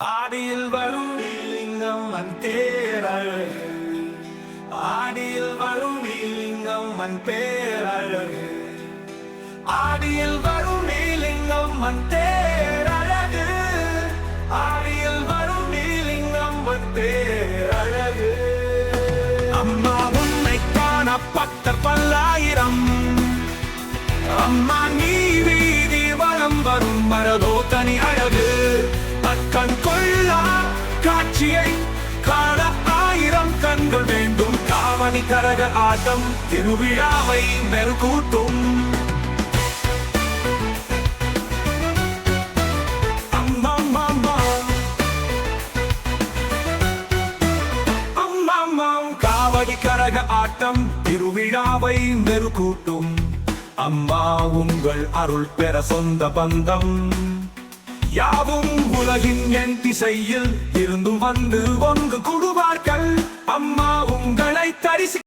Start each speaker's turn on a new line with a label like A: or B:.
A: ஆடியில் வரும் லிங்கம் மண் தேரழகு, ஆடியில் வரும் லிங்கம் மண் பேரழகு, ஆடியில் வரும் லிங்கம் மண் தேரழகு, ஆடியில் வரும் லிங்கம் மண் பேரழகு. அம்மா உன்னை காண பக்தர் பல்லாயிரம், அம்மா நீ வீதி வலம் வரும் மரதோ தனி அழகு. கண் கொள்ளா காட்சியை காண ஆயிரம் கண்கள் வேண்டும். காவணி கரக ஆட்டம் திருவிழாவை மெருகூட்டும். அம்மா காவணி கரக ஆட்டம் திருவிழாவை மெருகூட்டும். அம்மா உங்கள் அருள் பெற சொந்த பந்தம் யாவும் உலகின் என் திசையில் இருந்தும் வந்து ஒன்று கூடுவார்கள். அம்மா உங்கள்